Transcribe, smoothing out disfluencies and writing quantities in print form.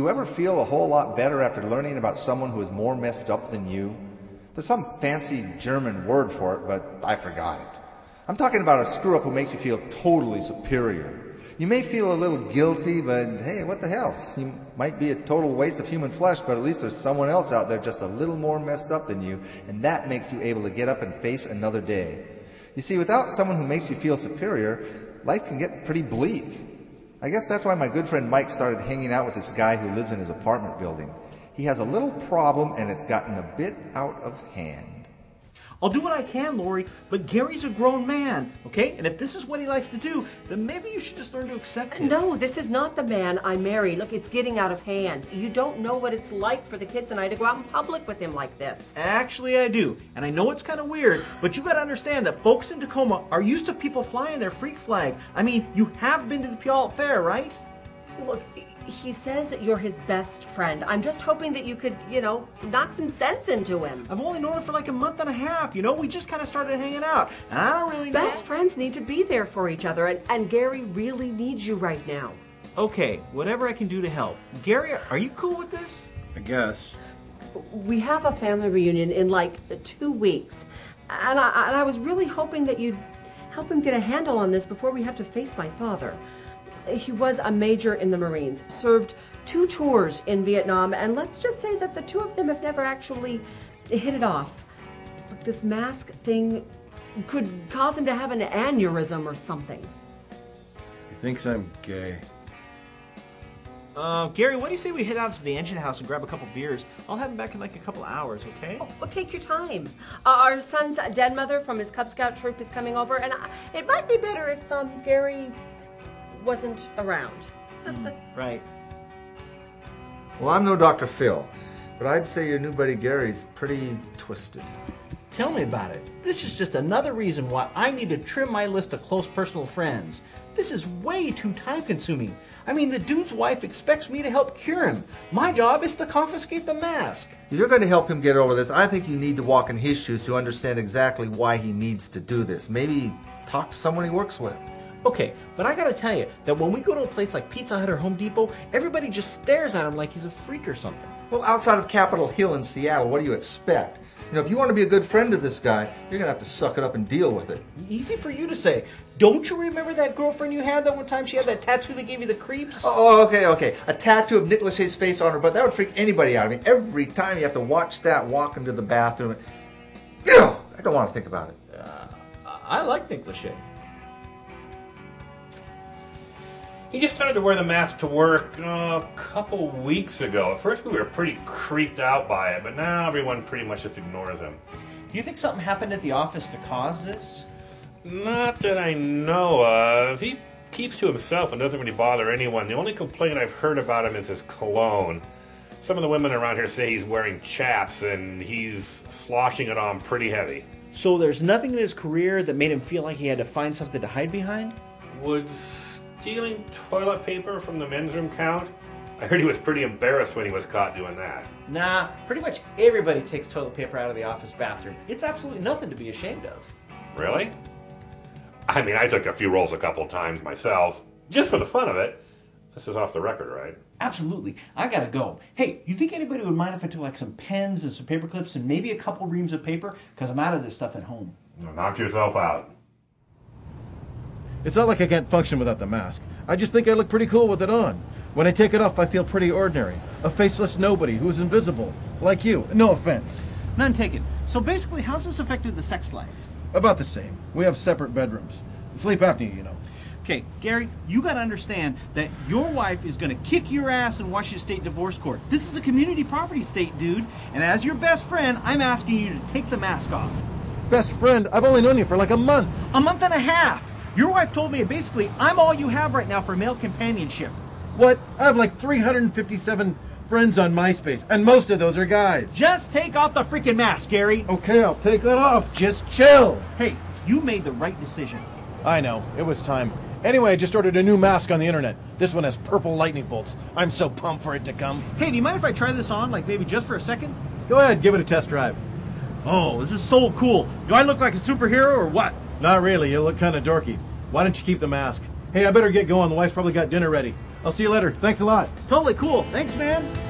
you ever feel a whole lot better after learning about someone who is more messed up than you? There's some fancy German word for it, but I forgot it. I'm talking about a screw-up who makes you feel totally superior. You may feel a little guilty, but hey, what the hell? You might be a total waste of human flesh, but at least there's someone else out there just a little more messed up than you, and that makes you able to get up and face another day. You see, without someone who makes you feel superior, life can get pretty bleak. I guess that's why my good friend Mike started hanging out with this guy who lives in his apartment building. He has a little problem, and it's gotten a bit out of hand. I'll do what I can, Lori, but Gary's a grown man, okay? And if this is what he likes to do, then maybe you should just learn to accept it. No, this is not the man I marry. Look, it's getting out of hand. You don't know what it's like for the kids and I to go out in public with him like this. Actually, I do. And I know it's kind of weird, but you got to understand that folks in Tacoma are used to people flying their freak flag. I mean, you have been to the Puyallup Fair, right? Look, he says you're his best friend. I'm just hoping that you could, knock some sense into him. I've only known him for like a month and a half, We just kind of started hanging out. And I don't really know. Best friends need to be there for each other, and Gary really needs you right now. Okay, whatever I can do to help. Gary, are you cool with this? I guess. We have a family reunion in like 2 weeks, and I was really hoping that you'd help him get a handle on this before we have to face my father. He was a major in the Marines, served 2 tours in Vietnam, and let's just say that the 2 of them have never actually hit it off. But this mask thing could cause him to have an aneurysm or something. He thinks I'm gay. Gary, what do you say we head out to the engine house and grab a couple beers? I'll have him back in like a couple hours, okay? Oh, take your time. Our son's dead mother from his Cub Scout troop is coming over, and it might be better if Gary wasn't around. Right. Well, I'm no Dr. Phil, but I'd say your new buddy Gary's pretty twisted. Tell me about it. This is just another reason why I need to trim my list of close personal friends. This is way too time-consuming. I mean, the dude's wife expects me to help cure him. My job is to confiscate the mask. If you're going to help him get over this, I think you need to walk in his shoes to understand exactly why he needs to do this. Maybe talk to someone he works with. Okay, but I gotta tell you that when we go to a place like Pizza Hut or Home Depot, everybody just stares at him like he's a freak or something. Well, outside of Capitol Hill in Seattle, what do you expect? If you want to be a good friend to this guy, you're going to have to suck it up and deal with it. Easy for you to say. Don't you remember that girlfriend you had that one time? She had that tattoo that gave you the creeps? Oh, okay. A tattoo of Nick Lachey's face on her butt. That would freak anybody out. I mean, every time you have to watch that walk into the bathroom. Ew, I don't want to think about it. I like Nick Lachey. He just started to wear the mask to work a couple weeks ago. At first we were pretty creeped out by it, but now everyone pretty much just ignores him. Do you think something happened at the office to cause this? Not that I know of. He keeps to himself and doesn't really bother anyone. The only complaint I've heard about him is his cologne. Some of the women around here say he's wearing chaps and he's sloshing it on pretty heavy. So there's nothing in his career that made him feel like he had to find something to hide behind? Would stealing toilet paper from the men's room count? I heard he was pretty embarrassed when he was caught doing that. Nah, pretty much everybody takes toilet paper out of the office bathroom. It's absolutely nothing to be ashamed of. Really? I mean, I took a few rolls a couple times myself, just for the fun of it. This is off the record, right? Absolutely. I gotta go. Hey, you think anybody would mind if I took like some pens and some paper clips and maybe a couple reams of paper? Because I'm out of this stuff at home. Knock yourself out. It's not like I can't function without the mask. I just think I look pretty cool with it on. When I take it off, I feel pretty ordinary. A faceless nobody who's invisible. Like you. No offense. None taken. So basically, how's this affected the sex life? About the same. We have separate bedrooms. Sleep apnea, Okay, Gary, you gotta understand that your wife is gonna kick your ass in Washington State Divorce Court. This is a community property state, dude. And as your best friend, I'm asking you to take the mask off. Best friend? I've only known you for like a month. A month and a half! Your wife told me basically I'm all you have right now for male companionship. What? I have like 357 friends on MySpace, and most of those are guys. Just take off the freaking mask, Gary. Okay, I'll take it off. Just chill. Hey, you made the right decision. I know. It was time. Anyway, I just ordered a new mask on the internet. This one has purple lightning bolts. I'm so pumped for it to come. Hey, do you mind if I try this on, like maybe just for a second? Go ahead, give it a test drive. Oh, this is so cool. Do I look like a superhero or what? Not really. You look kind of dorky. Why don't you keep the mask? Hey, I better get going. The wife's probably got dinner ready. I'll see you later. Thanks a lot. Totally cool. Thanks, man.